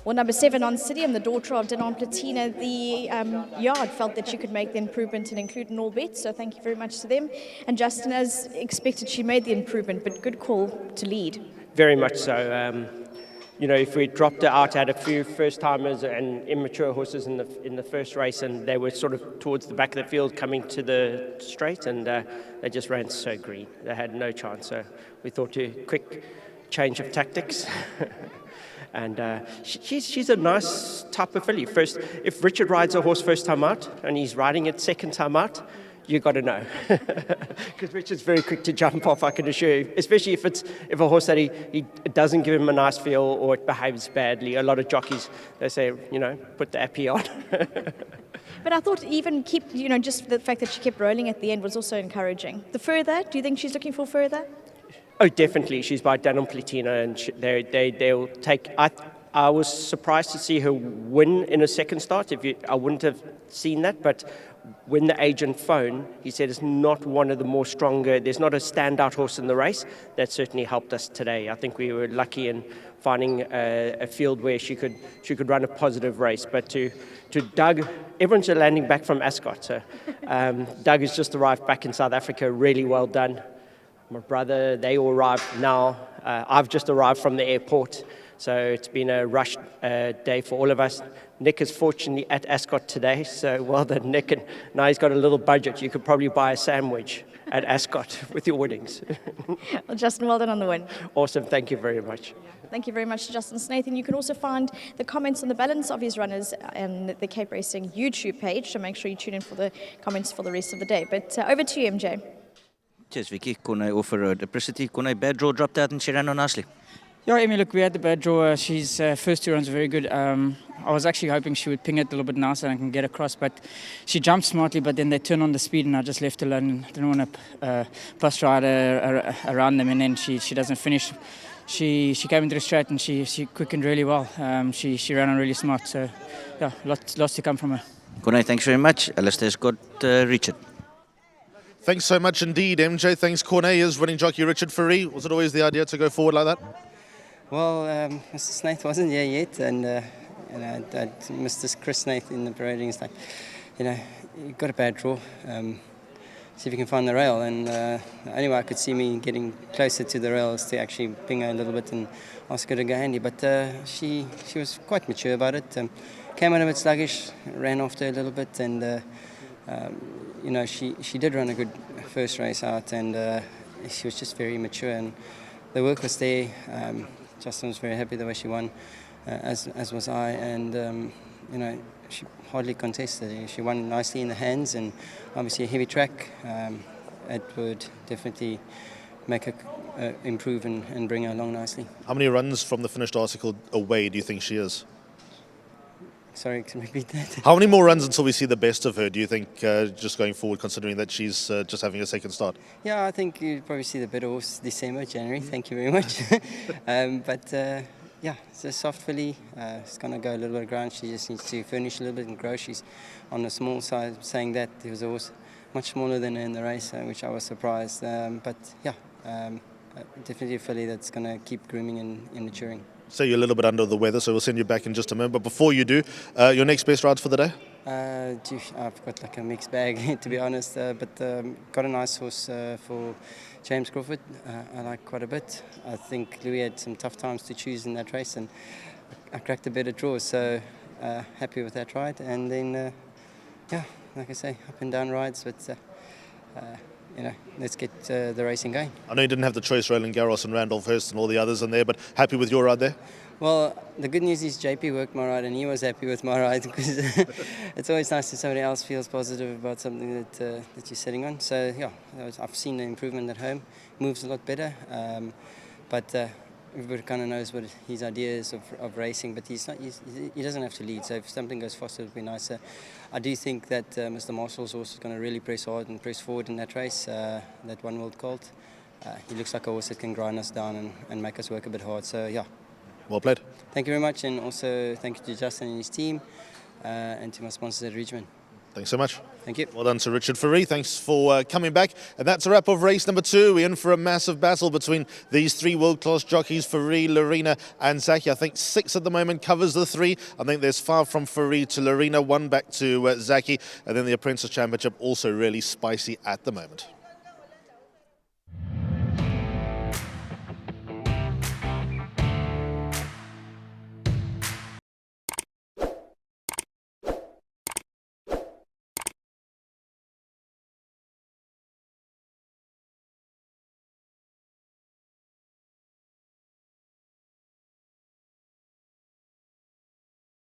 Well, number 7, ONCIDIUM, the daughter of Dinon Platina, the yard felt that she could make the improvement and include in all bets, so thank you very much to them. And Justin, as expected, she made the improvement, but good call to lead. Very much so. You know, if we dropped her out, had a few first-timers and immature horses in the first race, and they were sort of towards the back of the field coming to the straight, and they just ran so green. They had no chance, so we thought a quick change of tactics. And she's a nice type of filly. First, if Richard rides a horse first time out, and he's riding it second time out, you got to know, because Richard's very quick to jump off, I can assure you, especially if a horse that he doesn't give him a nice feel or it behaves badly. A lot of jockeys, they say, you know, put the appy on. But I thought even just the fact that she kept rolling at the end was also encouraging. The further, do you think she's looking for further? Oh, definitely. She's by Dinon Platina, and they'll take. I was surprised to see her win in a second start. I wouldn't have seen that, but when the agent phoned, he said it's not one of the more stronger. There's not a standout horse in the race. That certainly helped us today. I think we were lucky in finding a field where she could run a positive race. But to Doug, everyone's landing back from Ascot. So Doug has just arrived back in South Africa. Really well done. My brother, they all arrived now. I've just arrived from the airport. So it's been a rushed day for all of us. Nick is fortunately at Ascot today, so well done, Nick. And now he's got a little budget. You could probably buy a sandwich at Ascot with your winnings. Well, Justin, well done on the win. Awesome, thank you very much. Thank you very much to Justin Snathan. You can also find the comments on the balance of his runners on the Cape Racing YouTube page, so make sure you tune in for the comments for the rest of the day. But over to you, MJ. Cheers, Vicky. Kone offer duplicity. Kone bad draw dropped out and she ran on nicely. Yeah, Amy, look, we had the bad draw. She's first 2 runs were very good. I was actually hoping she would ping it a little bit nicer and I can get across, but she jumped smartly, but then they turned on the speed and I just left her alone. Didn't want to bus ride around them, and then she doesn't finish. She came into the straight and she quickened really well. She ran on really smart, so yeah, lots to come from her. Kone, thanks very much. Alistair's got Richard. Thanks so much indeed, MJ. Thanks, Corne. Is running jockey Richard Fourie. Was it always the idea to go forward like that? Well, Mr. Snaith wasn't here yet, and Mr. Chris Snaith in the parading is like, you got a bad draw. See if you can find the rail. And anyway, I could see me getting closer to the rails to actually ping her a little bit and ask her to go handy. But she was quite mature about it. Came out a bit sluggish, ran after a little bit, and she did run a good first race out, and she was just very mature, and the work was there. Justin was very happy the way she won, as was I, and she hardly contested. She won nicely in the hands, and obviously a heavy track. It would definitely make her improve and bring her along nicely. How many runs from the finished article away do you think she is? Sorry, can you repeat that? How many more runs until we see the best of her, do you think, just going forward, considering that she's just having a second start? Yeah, I think you'll probably see the better horse December, January. Thank you very much. Yeah, it's a soft filly. It's going to go a little bit of ground. She just needs to furnish a little bit and grow. She's on the small side, saying that there was a horse much smaller than her in the race, which I was surprised. Definitely a filly that's going to keep grooming and maturing. So you're a little bit under the weather, so we'll send you back in just a minute. But before you do, your next best rides for the day? I've got like a mixed bag, to be honest. Got a nice horse for James Crawford. I like quite a bit. I think Louis had some tough times to choose in that race, and I cracked a better draw. So happy with that ride. And then, like I say, up and down rides, but. Let's get the racing going. I know you didn't have the choice, Roland Garros and Randolph Hearst and all the others in there, but happy with your ride there? Well, the good news is JP worked my ride and he was happy with my ride, because it's always nice if somebody else feels positive about something that you're sitting on. So, yeah, I've seen the improvement at home. Moves a lot better, but everybody kind of knows what his idea is of racing, but he doesn't have to lead, so if something goes faster, it would be nicer. I do think that Mr. Marshall's horse is going to really press hard and press forward in that race, that One World Colt. He looks like a horse that can grind us down and make us work a bit hard, so yeah. Well played. Thank you very much, and also thank you to Justin and his team, and to my sponsors at Ridgeman. Thanks so much. Thank you. Well done to Richard Fourie. Thanks for coming back. And that's a wrap of race number 2. We're in for a massive battle between these 3 world-class jockeys, Fourie, Lorena and Zaki. I think 6 at the moment covers the 3. I think there's 5 from Fourie to Lorena, 1 back to Zaki. And then the Apprentice Championship also really spicy at the moment.